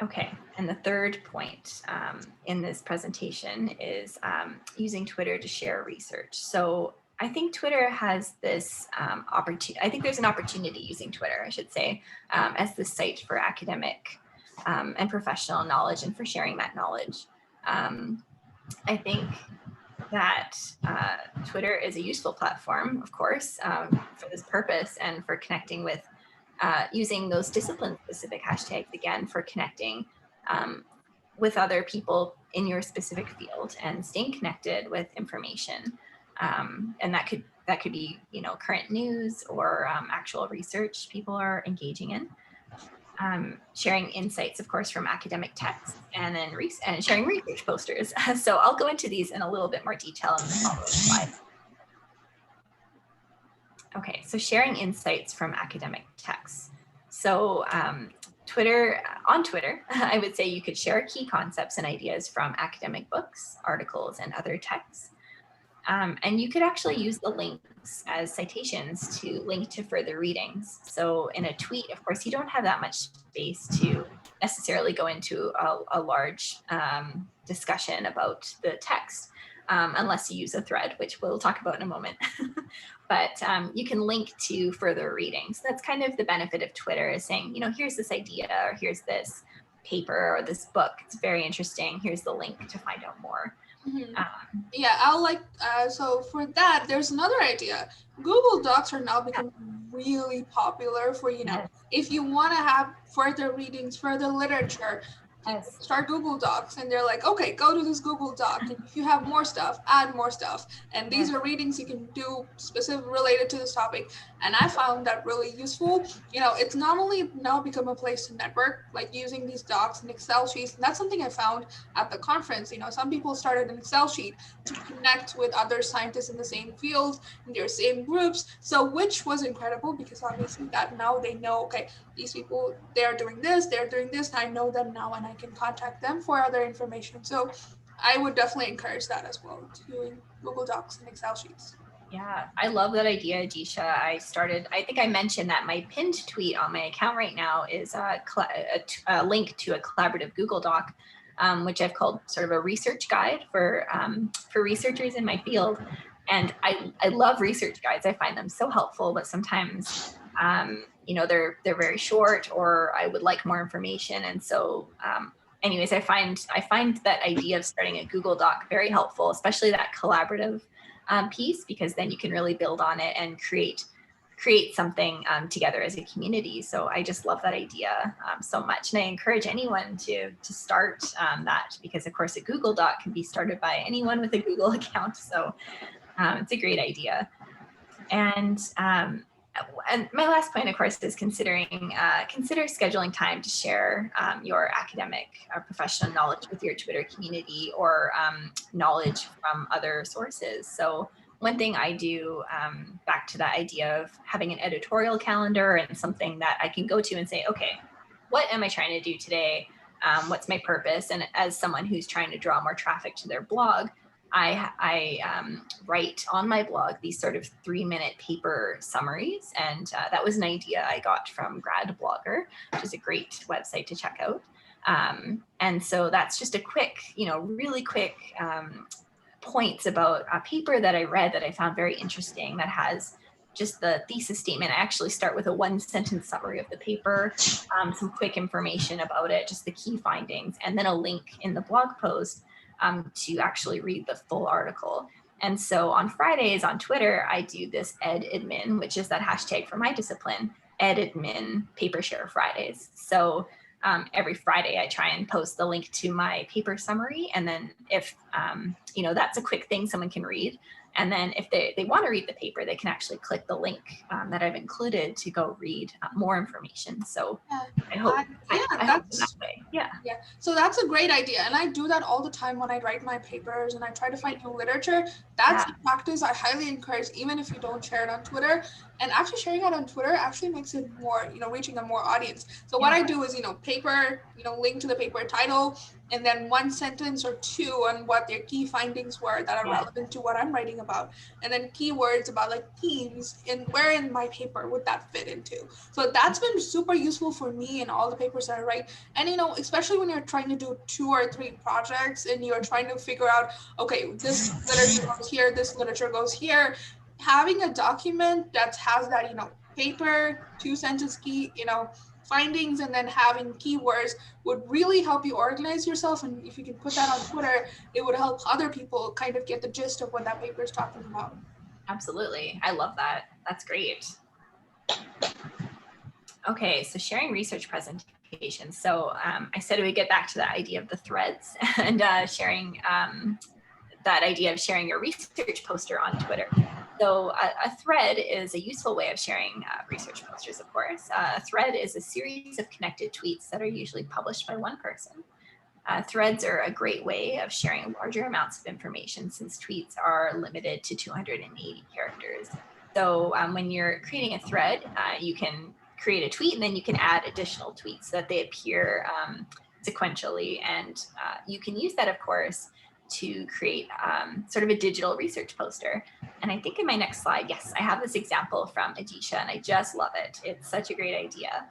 Okay, and the third point in this presentation is using Twitter to share research. So I think Twitter has this opportunity. I think there's an opportunity using Twitter, I should say, as the site for academic and professional knowledge and for sharing that knowledge. Um, I think that Twitter is a useful platform, of course, for this purpose and for connecting with using those discipline-specific hashtags again for connecting um, with other people in your specific field and staying connected with information. And that could be current news or actual research people are engaging in. Sharing insights, of course, from academic texts, and then and sharing research posters. So I'll go into these in a little bit more detail in the following slide. Okay, so sharing insights from academic texts. So on Twitter, I would say you could share key concepts and ideas from academic books, articles, and other texts. And you could actually use the links as citations to link to further readings. So in a tweet, of course, you don't have that much space to necessarily go into a large discussion about the text, unless you use a thread, which we'll talk about in a moment. But you can link to further readings. That's kind of the benefit of Twitter, is saying, here's this idea, or here's this paper or this book. It's very interesting. Here's the link to find out more. Mm-hmm. Yeah, I'll so for that, there's another idea. Google Docs are now becoming really popular for, Yes. if you want to have further readings, further literature, Yes. start Google Docs, and they're like, okay, go to this Google Doc, and if you have more stuff, add more stuff, and these are readings you can do specific related to this topic. And I found that really useful. It's not only now become a place to network, like using these docs and Excel sheets, and that's something I found at the conference. Some people started an Excel sheet to connect with other scientists in the same field, in their same groups, so which was incredible, because obviously that now they know, okay, these people, they're doing this, and I know them now, and I can contact them for other information. So I would definitely encourage that as well, doing Google Docs and Excel sheets. Yeah, I love that idea, Disha. I think I mentioned that my pinned tweet on my account right now is a link to a collaborative Google Doc, which I've called sort of a research guide for researchers in my field. And I love research guides. I find them so helpful, but sometimes they're very short, or I would like more information. And so anyways, I find that idea of starting a Google Doc very helpful, especially that collaborative piece, because then you can really build on it and create something together as a community. So I just love that idea so much, and I encourage anyone to start that, because of course a Google Doc can be started by anyone with a Google account. So it's a great idea. And my last point, of course, is consider scheduling time to share your academic or professional knowledge with your Twitter community, or knowledge from other sources. So one thing I do, back to that idea of having an editorial calendar and something that I can go to and say, okay, what am I trying to do today? What's my purpose? And as someone who's trying to draw more traffic to their blog, I write on my blog these sort of 3-minute paper summaries. And that was an idea I got from Grad Blogger, which is a great website to check out. And so that's just a quick, really quick points about a paper that I read that I found very interesting, that has just the thesis statement. I actually start with a 1-sentence summary of the paper, some quick information about it, just the key findings, and then a link in the blog post to actually read the full article. And so on Fridays on Twitter, I do this edadmin, which is that hashtag for my discipline, edadmin paper share Fridays. So every Friday I try and post the link to my paper summary. And then if, that's a quick thing someone can read. And then if they want to read the paper, they can actually click the link that I've included to go read more information. So I hope, I hope in that way. Yeah. So that's a great idea. And I do that all the time when I write my papers and I try to find new literature. That's a practice I highly encourage, even if you don't share it on Twitter. And actually sharing it on Twitter actually makes it more, reaching a more audience. So what Yeah. I do is, paper, link to the paper title, and then one sentence or two on what their key findings were that are Yeah. relevant to what I'm writing about, and then keywords about like themes and where in my paper would that fit into. So that's been super useful for me in all the papers that I write. And especially when you're trying to do 2 or 3 projects and you're trying to figure out, okay, this literature goes here, this literature goes here, having a document that has that, paper, 2 sentence key, findings, and then having keywords would really help you organize yourself. And if you can put that on Twitter, it would help other people kind of get the gist of what that paper is talking about. Absolutely. I love that. That's great. Okay, so sharing research presentations. So I said we would get back to the idea of the threads and sharing that idea of sharing your research poster on Twitter. So a thread is a useful way of sharing research posters, of course. A thread is a series of connected tweets that are usually published by one person. Threads are a great way of sharing larger amounts of information since tweets are limited to 280 characters. So when you're creating a thread, you can create a tweet and then you can add additional tweets so that they appear sequentially. And you can use that, of course, to create sort of a digital research poster. And I think in my next slide, yes, I have this example from Adisha and I just love it. It's such a great idea.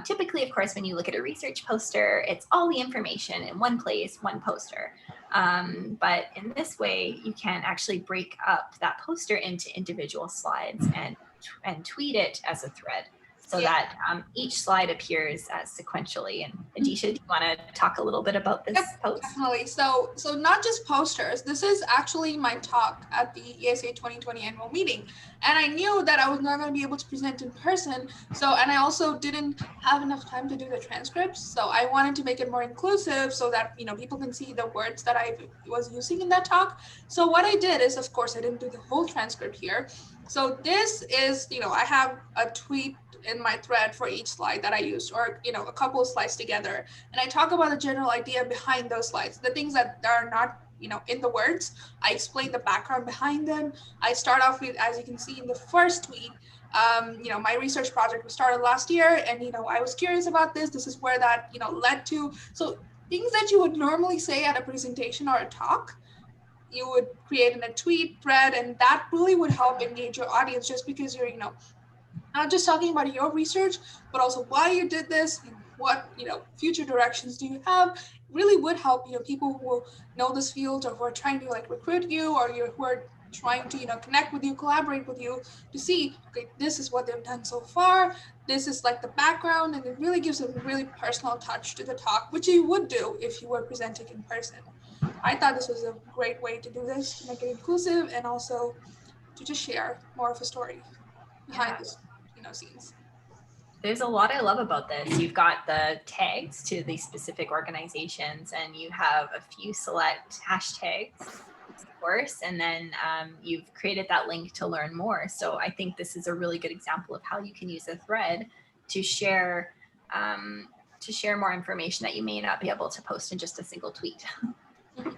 Typically, of course, when you look at a research poster, it's all the information in one place, one poster. But in this way, you can actually break up that poster into individual slides and tweet it as a thread so that each slide appears sequentially. And Adisha, do you want to talk a little bit about this post? Definitely. So not just posters. This is actually my talk at the ESA 2020 annual meeting. And I knew that I was not going to be able to present in person. And I also didn't have enough time to do the transcripts. So I wanted to make it more inclusive so that, people can see the words that I was using in that talk. So what I did is, of course, I didn't do the whole transcript here. So this is, I have a tweet in my thread for each slide that I used, or, a couple of slides together. And I talk about the general idea behind those slides, the things that are not, in the words. I explain the background behind them. I start off with, as you can see in the first tweet, my research project was started last year, and, I was curious about this. This is where that, led to. So things that you would normally say at a presentation or a talk, you would create in a tweet thread, and that really would help engage your audience, just because you're, not just talking about your research, but also why you did this and what, future directions do you have. Really would help, people who know this field or who are trying to like recruit you, or who are trying to, connect with you, collaborate with you, to see, okay, this is what they've done so far. This is like the background, and it really gives a really personal touch to the talk, which you would do if you were presenting in person. I thought this was a great way to do this, to make it inclusive and also to just share more of a story behind this, scenes. There's a lot I love about this. You've got the tags to these specific organizations, and you have a few select hashtags, of course, and then you've created that link to learn more. So I think this is a really good example of how you can use a thread to share more information that you may not be able to post in just a single tweet.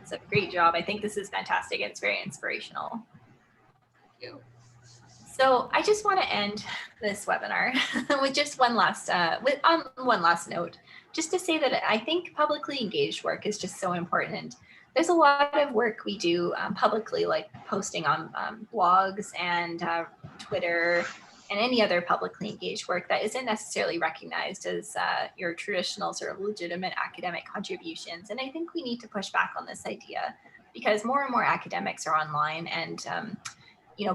It's a great job. I think this is fantastic. It's very inspirational. Thank you. So I just want to end this webinar with just one last note, just to say that I think publicly engaged work is just so important. There's a lot of work we do publicly, like posting on blogs and Twitter and any other publicly engaged work that isn't necessarily recognized as your traditional sort of legitimate academic contributions. And I think we need to push back on this idea, because more and more academics are online and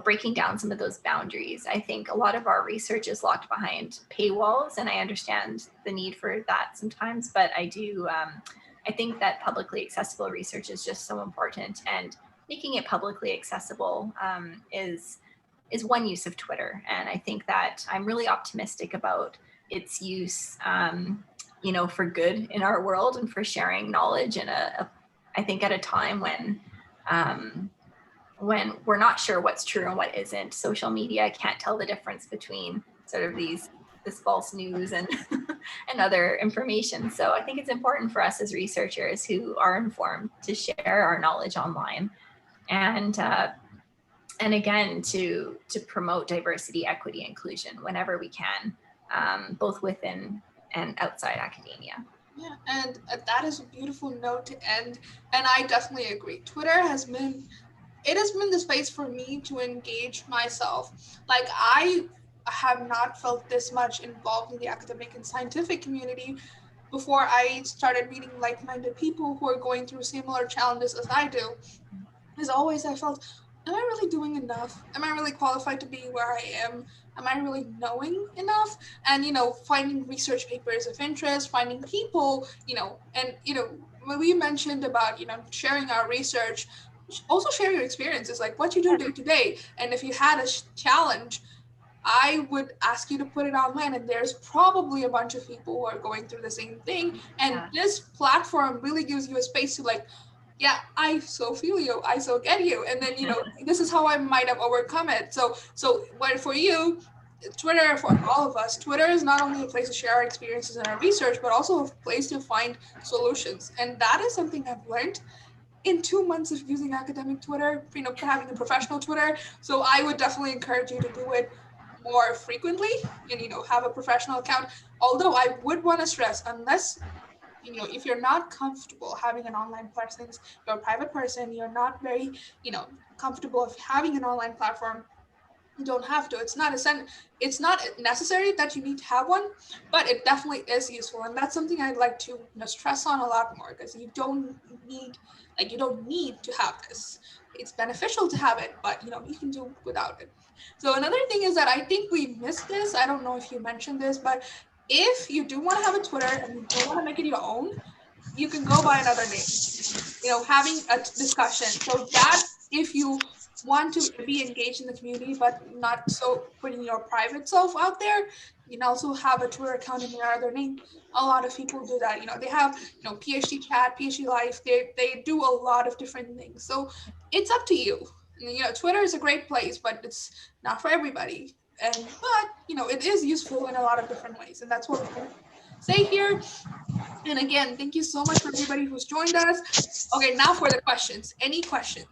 breaking down some of those boundaries. I think a lot of our research is locked behind paywalls, and I understand the need for that sometimes, but I think that publicly accessible research is just so important, and making it publicly accessible is one use of Twitter. And I think that I'm really optimistic about its use, for good in our world and for sharing knowledge in I think at a time when we're not sure what's true and what isn't. Social media can't tell the difference between sort of this false news and and other information. So I think it's important for us as researchers who are informed to share our knowledge online. And and again, to promote diversity, equity, inclusion whenever we can, both within and outside academia. Yeah, and that is a beautiful note to end. And I definitely agree. Twitter has been the space for me to engage myself. Like I have not felt this much involved in the academic and scientific community before I started meeting like-minded people who are going through similar challenges as I do. As always, I felt, am I really doing enough? Am I really qualified to be where I am? Am I really knowing enough? And, finding research papers of interest, finding people, and, when we mentioned about, sharing our research, also share your experiences, like what you do day to day. And if you had a challenge, I would ask you to put it online, and there's probably a bunch of people who are going through the same thing. And Yeah. this platform really gives you a space to yeah, I so feel you, I so get you, and then this is how I might have overcome it. So what for you, Twitter, for all of us, Twitter is not only a place to share our experiences and our research, but also a place to find solutions, and that is something I've learned in 2 months of using academic Twitter, having a professional Twitter. So I would definitely encourage you to do it more frequently and, have a professional account. Although I would want to stress, unless, if you're not comfortable having an online presence, you're a private person, you're not very, comfortable of having an online platform, you don't have to. It's not necessary that you need to have one, but it definitely is useful, and that's something I'd like to stress on a lot more, because need you don't need to have this. It's beneficial to have it, but you can do without it. So another thing is that I think we missed this. I don't know if you mentioned this, but if you do want to have a Twitter and you don't want to make it your own, you can go by another name, having a discussion. So that if you want to be engaged in the community, but not so putting your private self out there, you can also have a Twitter account in your other name. A lot of people do that. They have, PhD chat, PhD life. They do a lot of different things. So it's up to you. Twitter is a great place, but it's not for everybody. But it is useful in a lot of different ways, and that's what we're going to say here. And again, thank you so much for everybody who's joined us. Okay, now for the questions. Any questions?